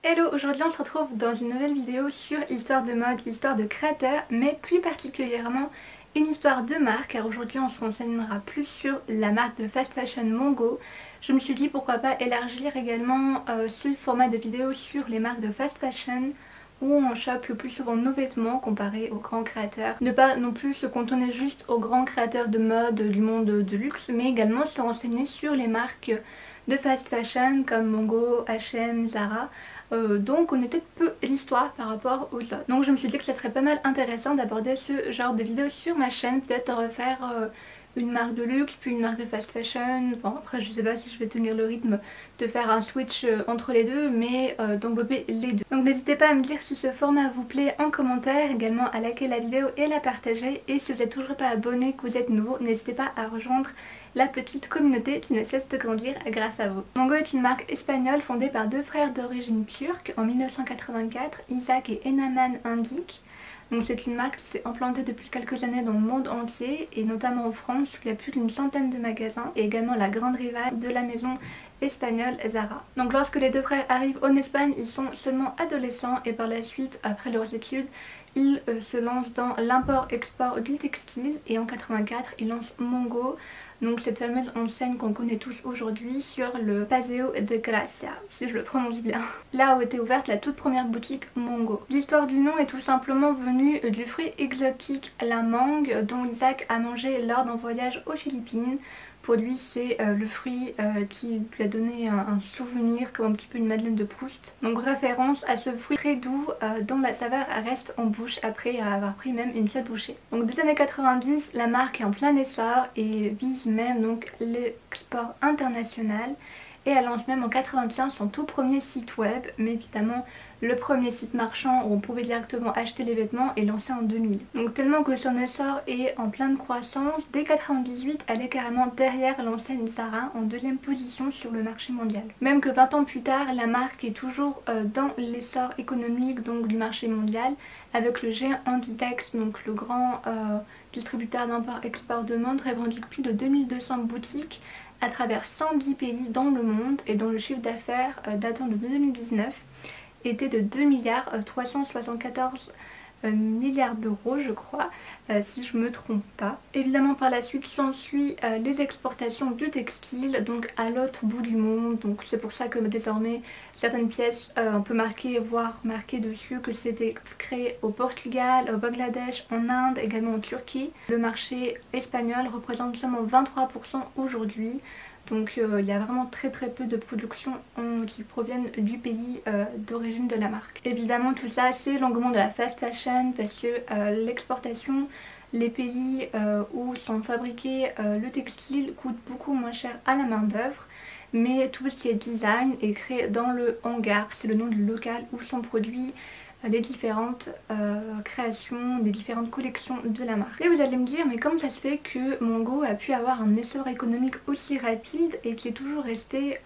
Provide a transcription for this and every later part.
Hello, aujourd'hui on se retrouve dans une nouvelle vidéo sur histoire de mode, histoire de créateur, mais plus particulièrement une histoire de marque, car aujourd'hui on se renseignera plus sur la marque de fast fashion Mongo. Je me suis dit pourquoi pas élargir également ce format de vidéo sur les marques de fast fashion où on chope le plus souvent nos vêtements comparé aux grands créateurs. Ne pas non plus se cantonner juste aux grands créateurs de mode du monde de luxe, mais également se renseigner sur les marques de fast fashion comme Mongo, H&M, Zara. Donc on est peut-être peu l'histoire par rapport aux autres. Donc je me suis dit que ça serait pas mal intéressant d'aborder ce genre de vidéo sur ma chaîne. Peut-être refaire une marque de luxe puis une marque de fast fashion. Enfin après je sais pas si je vais tenir le rythme de faire un switch entre les deux, mais d'englober les deux. Donc n'hésitez pas à me dire si ce format vous plaît en commentaire, également à liker la vidéo et la partager. Et si vous n'êtes toujours pas abonné, que vous êtes nouveau, n'hésitez pas à rejoindre la petite communauté qui ne cesse de grandir grâce à vous. Mongo est une marque espagnole fondée par deux frères d'origine turque en 1984, Isaac et Enaman Indik. Donc c'est une marque qui s'est implantée depuis quelques années dans le monde entier et notamment en France où il y a plus d'une centaine de magasins et également la grande rivale de la maison espagnole Zara. Donc lorsque les deux frères arrivent en Espagne, ils sont seulement adolescents et par la suite, après leurs études, ils se lancent dans l'import-export du textile et en 84 ils lancent Mongo. Donc cette fameuse enseigne qu'on connaît tous aujourd'hui sur le Paseo de Gracia, si je le prononce bien. Là où était ouverte la toute première boutique Mongo. L'histoire du nom est tout simplement venue du fruit exotique la mangue dont Isaac a mangé lors d'un voyage aux Philippines. Pour lui c'est le fruit qui lui a donné un souvenir comme un petit peu une Madeleine de Proust. Donc référence à ce fruit très doux dont la saveur reste en bouche après avoir pris même une seule bouchée. Donc des années 90, la marque est en plein essor et vise même donc l'export international. Et elle lance même en 95 son tout premier site web, mais évidemment le premier site marchand où on pouvait directement acheter les vêtements est lancé en 2000. Donc tellement que son essor est en pleine croissance, dès 98 elle est carrément derrière l'enseigne Zara en deuxième position sur le marché mondial. Même que 20 ans plus tard, la marque est toujours dans l'essor économique donc du marché mondial avec le géant Inditex, donc le grand distributeur d'import-export de mode, revendique plus de 2200 boutiques à travers 110 pays dans le monde et dont le chiffre d'affaires datant de 2019 était de 2,374 milliards d'euros je crois, si je me trompe pas. Évidemment par la suite s'ensuit les exportations du textile donc à l'autre bout du monde, donc c'est pour ça que désormais certaines pièces on peut marquer, voire marquer dessus que c'était créé au Portugal, au Bangladesh, en Inde, également en Turquie. Le marché espagnol représente seulement 23% aujourd'hui. Donc il y a vraiment très peu de productions qui proviennent du pays d'origine de la marque. Évidemment tout ça c'est l'engouement de la fast fashion parce que l'exportation, les pays où sont fabriqués le textile coûte beaucoup moins cher à la main d'œuvre. Mais tout ce qui est design est créé dans le hangar, c'est le nom du local où sont produits les différentes créations, les différentes collections de la marque. Et vous allez me dire mais comment ça se fait que Mongo a pu avoir un essor économique aussi rapide et qui est toujours resté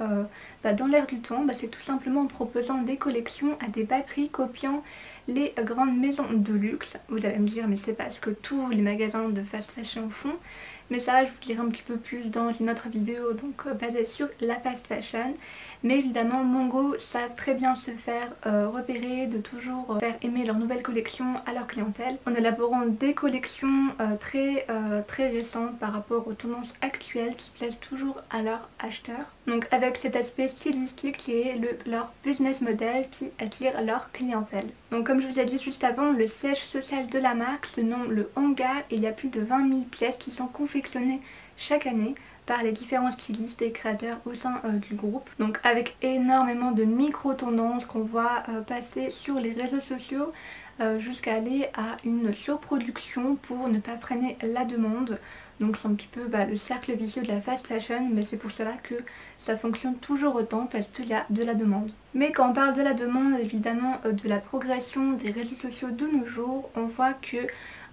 dans l'air du temps? C'est tout simplement en proposant des collections à des bas prix copiant les grandes maisons de luxe. Vous allez me dire mais c'est pas ce que tous les magasins de fast fashion font. Mais ça je vous dirai un petit peu plus dans une autre vidéo donc basée sur la fast fashion. Mais évidemment Mongo savent très bien se faire repérer, de toujours faire aimer leur nouvelle collection à leur clientèle en élaborant des collections très récentes par rapport aux tendances actuelles qui plaisent toujours à leurs acheteurs. Donc avec cet aspect stylistique qui est leur business model qui attire leur clientèle. Donc comme je vous ai dit juste avant, le siège social de la marque se nomme le hangar et il y a plus de 20 000 pièces qui sont confectionnées chaque année par les différents stylistes et créateurs au sein du groupe. Donc avec énormément de micro-tendances qu'on voit passer sur les réseaux sociaux jusqu'à aller à une surproduction pour ne pas freiner la demande. Donc c'est un petit peu le cercle vicieux de la fast fashion, mais c'est pour cela que ça fonctionne toujours autant parce qu'il y a de la demande. Mais quand on parle de la demande, évidemment de la progression des réseaux sociaux de nos jours, on voit que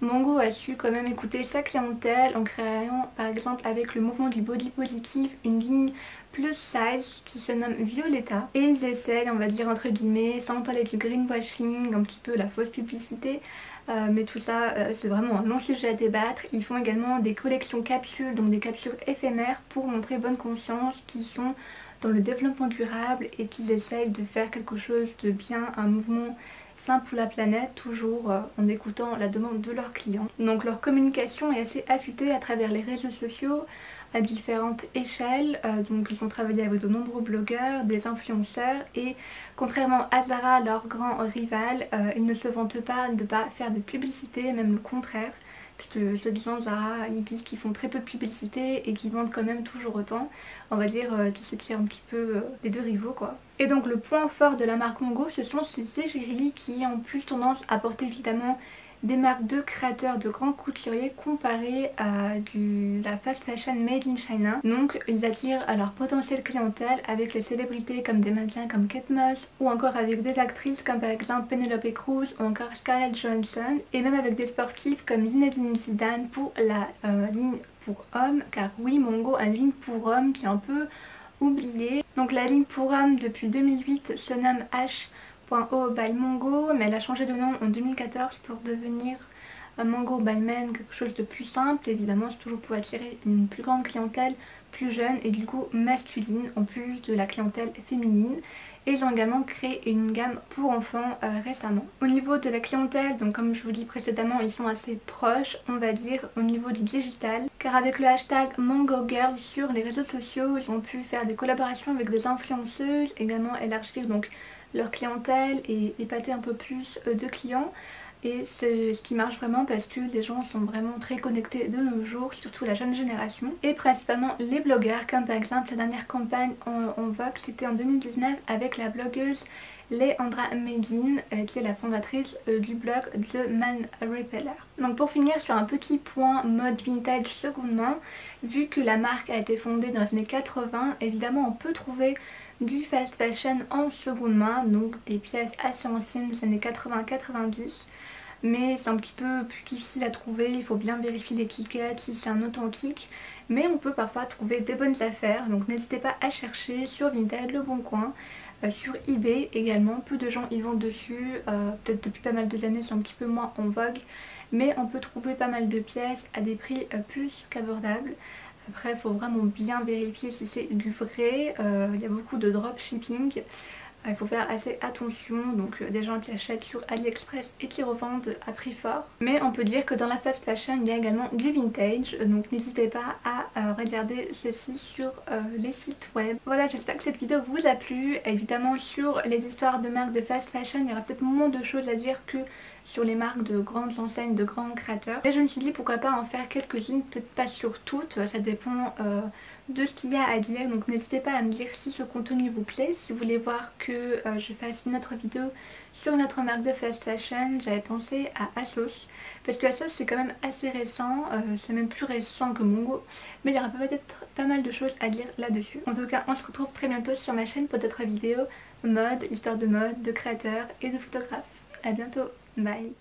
Mongo a su quand même écouter sa clientèle en créant par exemple avec le mouvement du body positive une ligne plus size qui se nomme Violetta et ils essaient, on va dire entre guillemets, sans parler du greenwashing, un petit peu la fausse publicité, mais tout ça c'est vraiment un long sujet à débattre. Ils font également des collections capsules, donc des capsules éphémères pour montrer bonne conscience qu'ils sont dans le développement durable et qu'ils essayent de faire quelque chose de bien, un mouvement sain pour la planète, toujours en écoutant la demande de leurs clients. Donc leur communication est assez affûtée à travers les réseaux sociaux à différentes échelles, donc ils ont travaillé avec de nombreux blogueurs, des influenceurs et contrairement à Zara, leur grand rival, ils ne se vantent pas de ne pas faire de publicité, même le contraire. Puisque soi-disant Zara, ils disent qu'ils font très peu de publicité et qu'ils vendent quand même toujours autant. On va dire de ce qui est un petit peu les deux rivaux quoi. Et donc le point fort de la marque Mongo, ce sont ces égéries qui ont plus tendance à porter évidemment des marques de créateurs, de grands couturiers comparés à la fast fashion made in China. Donc ils attirent à leur potentielle clientèle avec les célébrités comme des mannequins comme Kate Moss ou encore avec des actrices comme par exemple Penelope Cruz ou encore Scarlett Johansson et même avec des sportifs comme Zinedine Zidane pour la ligne pour hommes, car oui, Mongo a une ligne pour hommes qui est un peu oubliée. Donc la ligne pour hommes depuis 2008 se nomme H.O by Mongo, mais elle a changé de nom en 2014 pour devenir Mongo by Men, quelque chose de plus simple. Évidemment c'est toujours pour attirer une plus grande clientèle, plus jeune et du coup masculine en plus de la clientèle féminine. Et ils ont également créé une gamme pour enfants récemment. Au niveau de la clientèle, donc comme je vous dis précédemment, ils sont assez proches, on va dire, au niveau du digital. Car avec le hashtag MongoGirl sur les réseaux sociaux, ils ont pu faire des collaborations avec des influenceuses, également élargir donc leur clientèle et épater un peu plus de clients. Et c'est ce qui marche vraiment parce que les gens sont vraiment très connectés de nos jours, surtout la jeune génération. Et principalement les blogueurs, comme par exemple la dernière campagne en vogue, c'était en 2019 avec la blogueuse Leandra Medin, qui est la fondatrice du blog The Man Repeller. Donc pour finir sur un petit point mode vintage seconde main, vu que la marque a été fondée dans les années 80, évidemment on peut trouver du fast fashion en seconde main, donc des pièces assez anciennes des années 80-90. Mais c'est un petit peu plus difficile à trouver, il faut bien vérifier l'étiquette si c'est un authentique. Mais on peut parfois trouver des bonnes affaires, donc n'hésitez pas à chercher sur Vinted, Le Bon Coin, sur eBay également. Peu de gens y vont dessus, peut-être depuis pas mal de années c'est un petit peu moins en vogue. Mais on peut trouver pas mal de pièces à des prix plus qu'abordables. Après il faut vraiment bien vérifier si c'est du vrai, il y a beaucoup de dropshipping. Il faut faire assez attention, donc des gens qui achètent sur AliExpress et qui revendent à prix fort. Mais on peut dire que dans la fast fashion il y a également du vintage, donc n'hésitez pas à regarder ceci sur les sites web. Voilà, j'espère que cette vidéo vous a plu. Évidemment sur les histoires de marques de fast fashion il y aura peut-être moins de choses à dire que sur les marques de grandes enseignes, de grands créateurs. Mais je me suis dit pourquoi pas en faire quelques-unes, peut-être pas sur toutes, ça dépend de ce qu'il y a à dire. Donc n'hésitez pas à me dire si ce contenu vous plaît, si vous voulez voir que je fasse une autre vidéo sur une autre marque de fast fashion. J'avais pensé à ASOS, parce que ASOS c'est quand même assez récent, c'est même plus récent que Mongo, mais il y aura peut-être pas mal de choses à dire là-dessus. En tout cas on se retrouve très bientôt sur ma chaîne pour d'autres vidéos mode, histoire de mode, de créateurs et de photographes. A bientôt, bye.